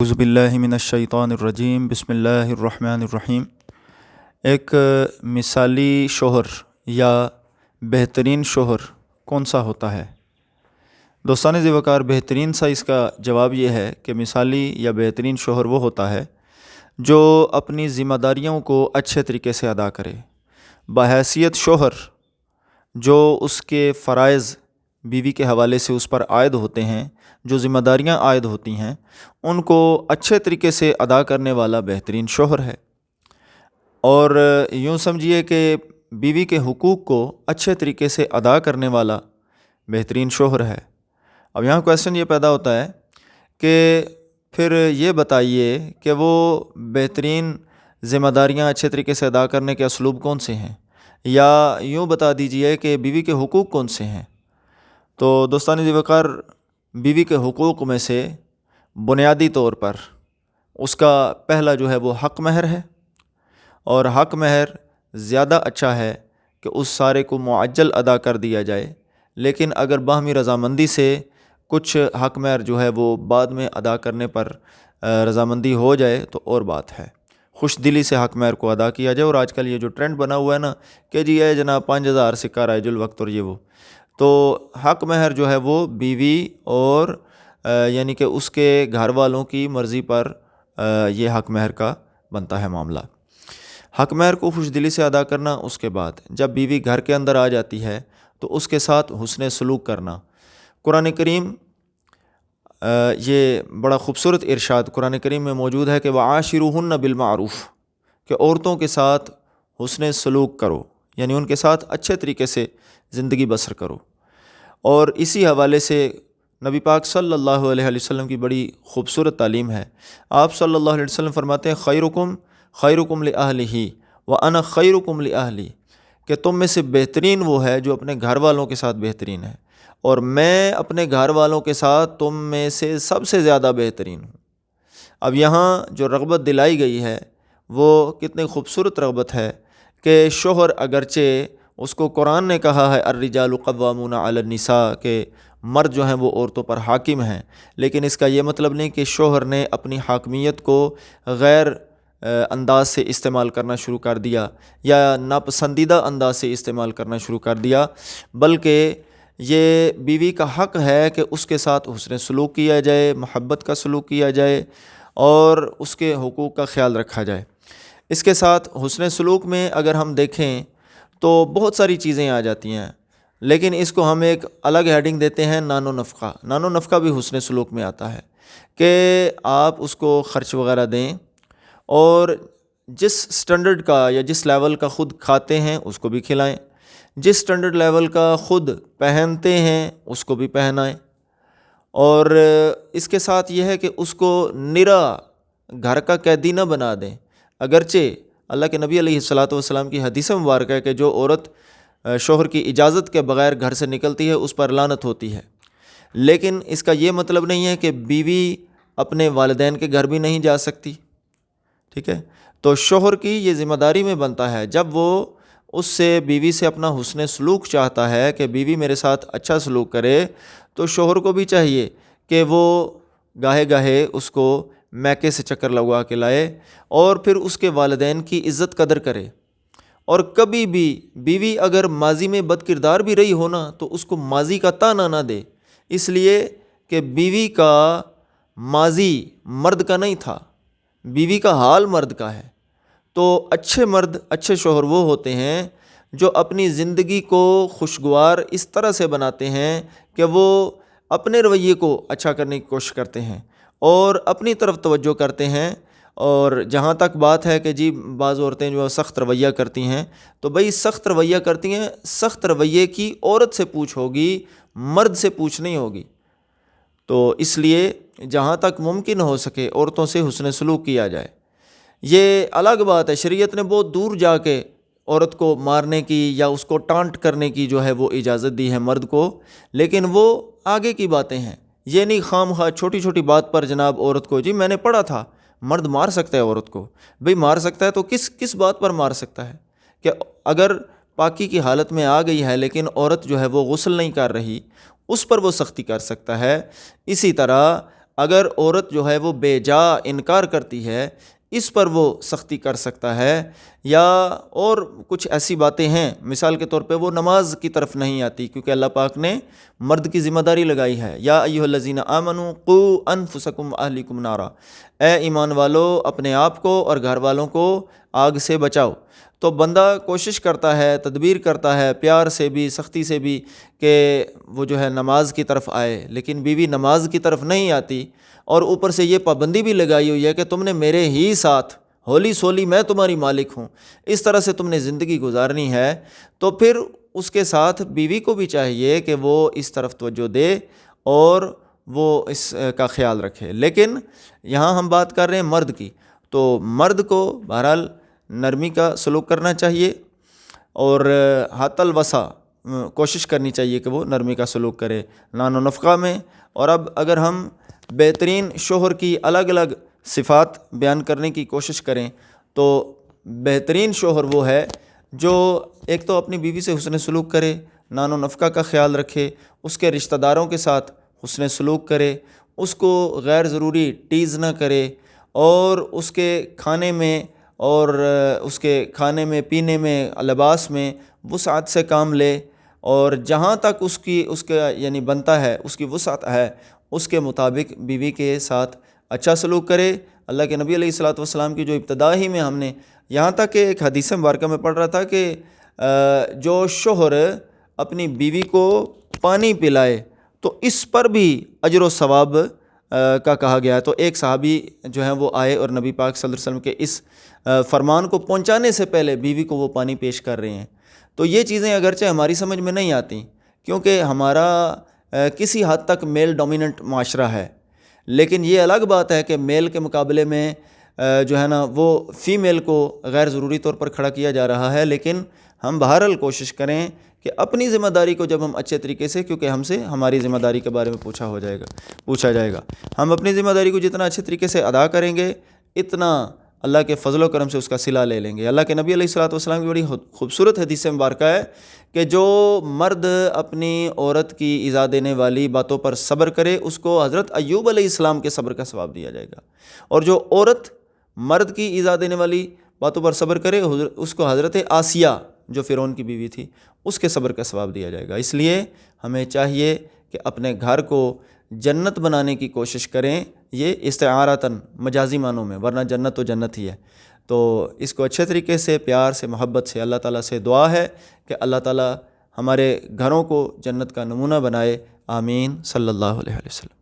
اعوذ باللہ من الشیطان الرجیم بسم اللہ الرحمن الرحیم۔ ایک مثالی شوہر یا بہترین شوہر کون سا ہوتا ہے؟ دوستان ذی وقار، بہترین سا اس کا جواب یہ ہے کہ مثالی یا بہترین شوہر وہ ہوتا ہے جو اپنی ذمہ داریوں کو اچھے طریقے سے ادا کرے۔ بحیثیت شوہر جو اس کے فرائض بیوی کے حوالے سے اس پر عائد ہوتے ہیں، جو ذمہ داریاں عائد ہوتی ہیں، ان کو اچھے طریقے سے ادا کرنے والا بہترین شوہر ہے۔ اور یوں سمجھیے کہ بیوی کے حقوق کو اچھے طریقے سے ادا کرنے والا بہترین شوہر ہے۔ اب یہاں کویسچن یہ پیدا ہوتا ہے کہ پھر یہ بتائیے کہ وہ بہترین ذمہ داریاں اچھے طریقے سے ادا کرنے کے اسلوب کون سے ہیں، یا یوں بتا دیجئے کہ بیوی کے حقوق کون سے ہیں۔ تو دوستان ذی وقار، بیوی کے حقوق میں سے بنیادی طور پر اس کا پہلا جو ہے وہ حق مہر ہے، اور حق مہر زیادہ اچھا ہے کہ اس سارے کو معجل ادا کر دیا جائے، لیکن اگر باہمی رضامندی سے کچھ حق مہر جو ہے وہ بعد میں ادا کرنے پر رضامندی ہو جائے تو اور بات ہے۔ خوش دلی سے حق مہر کو ادا کیا جائے۔ اور آج کل یہ جو ٹرینڈ بنا ہوا ہے نا کہ جی ہے جناب 5000 سکہ رائج الوقت اور یہ وہ، تو حق مہر جو ہے وہ بیوی اور یعنی کہ اس کے گھر والوں کی مرضی پر یہ حق مہر کا بنتا ہے معاملہ۔ حق مہر کو خوش دلی سے ادا کرنا، اس کے بعد جب بیوی گھر کے اندر آ جاتی ہے تو اس کے ساتھ حسن سلوک کرنا۔ قرآن کریم یہ بڑا خوبصورت ارشاد قرآن کریم میں موجود ہے کہ وَعَاشِرُوهُنَّ بِالْمَعْرُوفِ، کہ عورتوں کے ساتھ حسن سلوک کرو، یعنی ان کے ساتھ اچھے طریقے سے زندگی بسر کرو۔ اور اسی حوالے سے نبی پاک صلی اللہ علیہ وسلم کی بڑی خوبصورت تعلیم ہے۔ آپ صلی اللہ علیہ وسلم فرماتے ہیں خیرکم خیرکم لأہلہ وأنا خیرکم لأہلی، کہ تم میں سے بہترین وہ ہے جو اپنے گھر والوں کے ساتھ بہترین ہے، اور میں اپنے گھر والوں کے ساتھ تم میں سے سب سے زیادہ بہترین ہوں۔ اب یہاں جو رغبت دلائی گئی ہے وہ کتنی خوبصورت رغبت ہے کہ شوہر اگرچہ اس کو قرآن نے کہا ہے الرجال قوامون علی النساء، کہ مرد جو ہیں وہ عورتوں پر حاکم ہیں، لیکن اس کا یہ مطلب نہیں کہ شوہر نے اپنی حاکمیت کو غیر انداز سے استعمال کرنا شروع کر دیا یا ناپسندیدہ انداز سے استعمال کرنا شروع کر دیا، بلکہ یہ بیوی کا حق ہے کہ اس کے ساتھ حسن سلوک کیا جائے، محبت کا سلوک کیا جائے اور اس کے حقوق کا خیال رکھا جائے۔ اس کے ساتھ حسن سلوک میں اگر ہم دیکھیں تو بہت ساری چیزیں آ جاتی ہیں، لیکن اس کو ہم ایک الگ ہیڈنگ دیتے ہیں نان و نفقہ۔ نان و نفقہ بھی حسن سلوک میں آتا ہے کہ آپ اس کو خرچ وغیرہ دیں، اور جس سٹینڈرڈ کا یا جس لیول کا خود کھاتے ہیں اس کو بھی کھلائیں، جس سٹینڈرڈ لیول کا خود پہنتے ہیں اس کو بھی پہنائیں۔ اور اس کے ساتھ یہ ہے کہ اس کو نرا گھر کا قیدی نہ بنا دیں۔ اگرچہ اللہ کے نبی علیہ الصلاۃ والسلام کی حدیث مبارکہ ہے کہ جو عورت شوہر کی اجازت کے بغیر گھر سے نکلتی ہے اس پر لعنت ہوتی ہے، لیکن اس کا یہ مطلب نہیں ہے کہ بیوی اپنے والدین کے گھر بھی نہیں جا سکتی، ٹھیک ہے؟ تو شوہر کی یہ ذمہ داری میں بنتا ہے، جب وہ اس سے بیوی سے اپنا حسن سلوک چاہتا ہے کہ بیوی میرے ساتھ اچھا سلوک کرے، تو شوہر کو بھی چاہیے کہ وہ گاہے گاہے اس کو میکے سے چکر لگوا کے لائے اور پھر اس کے والدین کی عزت قدر کرے۔ اور کبھی بھی بیوی اگر ماضی میں بد کردار بھی رہی ہو نا تو اس کو ماضی کا تانا نہ دے، اس لیے کہ بیوی کا ماضی مرد کا نہیں تھا، بیوی کا حال مرد کا ہے۔ تو اچھے مرد، اچھے شوہر وہ ہوتے ہیں جو اپنی زندگی کو خوشگوار اس طرح سے بناتے ہیں کہ وہ اپنے رویے کو اچھا کرنے کی کوشش کرتے ہیں اور اپنی طرف توجہ کرتے ہیں۔ اور جہاں تک بات ہے کہ جی بعض عورتیں جو سخت رویہ کرتی ہیں، تو بھئی سخت رویہ کرتی ہیں، سخت رویے کی عورت سے پوچھ ہوگی، مرد سے پوچھ نہیں ہوگی۔ تو اس لیے جہاں تک ممکن ہو سکے عورتوں سے حسن سلوک کیا جائے۔ یہ الگ بات ہے، شریعت نے بہت دور جا کے عورت کو مارنے کی یا اس کو ٹانٹ کرنے کی جو ہے وہ اجازت دی ہے مرد کو، لیکن وہ آگے کی باتیں ہیں۔ یہ نہیں خام خواہ چھوٹی چھوٹی بات پر جناب عورت کو، جی میں نے پڑھا تھا مرد مار سکتا ہے عورت کو، بھئی مار سکتا ہے تو کس بات پر مار سکتا ہے؟ کہ اگر پاکی کی حالت میں آ گئی ہے لیکن عورت جو ہے وہ غسل نہیں کر رہی، اس پر وہ سختی کر سکتا ہے۔ اسی طرح اگر عورت جو ہے وہ بے جا انکار کرتی ہے اس پر وہ سختی کر سکتا ہے، یا اور کچھ ایسی باتیں ہیں، مثال کے طور پہ وہ نماز کی طرف نہیں آتی کیونکہ اللہ پاک نے مرد کی ذمہ داری لگائی ہے، یا ایھا الذین آمنوا قوا انفسکم واہلیکم نارا، اے ایمان والو اپنے آپ کو اور گھر والوں کو آگ سے بچاؤ۔ تو بندہ کوشش کرتا ہے، تدبیر کرتا ہے، پیار سے بھی سختی سے بھی، کہ وہ جو ہے نماز کی طرف آئے، لیکن بیوی نماز کی طرف نہیں آتی، اور اوپر سے یہ پابندی بھی لگائی ہوئی ہے کہ تم نے میرے ہی ساتھ ہولی سولی میں تمہاری مالک ہوں، اس طرح سے تم نے زندگی گزارنی ہے، تو پھر اس کے ساتھ بیوی کو بھی چاہیے کہ وہ اس طرف توجہ دے اور وہ اس کا خیال رکھے۔ لیکن یہاں ہم بات کر رہے ہیں مرد کی، تو مرد کو بہرحال نرمی کا سلوک کرنا چاہیے، اور حتی الوسع کوشش کرنی چاہیے کہ وہ نرمی کا سلوک کرے نان و نفقہ میں۔ اور اب اگر ہم بہترین شوہر کی الگ الگ صفات بیان کرنے کی کوشش کریں تو بہترین شوہر وہ ہے جو ایک تو اپنی بیوی سے حسن سلوک کرے، نان و نفقہ کا خیال رکھے، اس کے رشتہ داروں کے ساتھ حسن سلوک کرے، اس کو غیر ضروری ٹیز نہ کرے، اور اس کے کھانے میں اور اس کے کھانے میں پینے میں لباس میں وسعت سے کام لے، اور جہاں تک اس کا یعنی بنتا ہے، اس کی وسعت ہے، اس کے مطابق بیوی کے ساتھ اچھا سلوک کرے۔ اللہ کے نبی علیہ الصلوۃ والسلام کی جو ابتدا ہی میں ہم نے یہاں تک کہ ایک حدیث مبارکہ میں پڑھ رہا تھا کہ جو شوہر اپنی بیوی کو پانی پلائے تو اس پر بھی اجر و ثواب کا کہا گیا ہے۔ تو ایک صحابی جو ہیں وہ آئے اور نبی پاک صلی اللہ علیہ وسلم کے اس فرمان کو پہنچانے سے پہلے بیوی کو وہ پانی پیش کر رہے ہیں۔ تو یہ چیزیں اگرچہ ہماری سمجھ میں نہیں آتی کیونکہ ہمارا کسی حد تک میل ڈومیننٹ معاشرہ ہے، لیکن یہ الگ بات ہے کہ میل کے مقابلے میں جو ہے نا وہ فیمیل کو غیر ضروری طور پر کھڑا کیا جا رہا ہے۔ لیکن ہم بہرحال کوشش کریں کہ اپنی ذمہ داری کو جب ہم اچھے طریقے سے، کیونکہ ہم سے ہماری ذمہ داری کے بارے میں پوچھا جائے گا، ہم اپنی ذمہ داری کو جتنا اچھے طریقے سے ادا کریں گے اتنا اللہ کے فضل و کرم سے اس کا صلہ لے لیں گے۔ اللہ کے نبی علیہ الصلوۃ والسلام کی بڑی خوبصورت حدیث مبارکہ ہے کہ جو مرد اپنی عورت کی ایذا دینے والی باتوں پر صبر کرے اس کو حضرت ایوب علیہ السلام کے صبر کا ثواب دیا جائے گا، اور جو عورت مرد کی ایذا دینے والی باتوں پر صبر کرے اس کو حضرت آسیہ جو فرعون کی بیوی تھی اس کے صبر کا ثواب دیا جائے گا۔ اس لیے ہمیں چاہیے کہ اپنے گھر کو جنت بنانے کی کوشش کریں، یہ استعارتاً مجازی معنوں میں، ورنہ جنت تو جنت ہی ہے۔ تو اس کو اچھے طریقے سے پیار سے محبت سے اللہ تعالیٰ سے دعا ہے کہ اللہ تعالیٰ ہمارے گھروں کو جنت کا نمونہ بنائے، آمین، صلی اللہ علیہ وسلم۔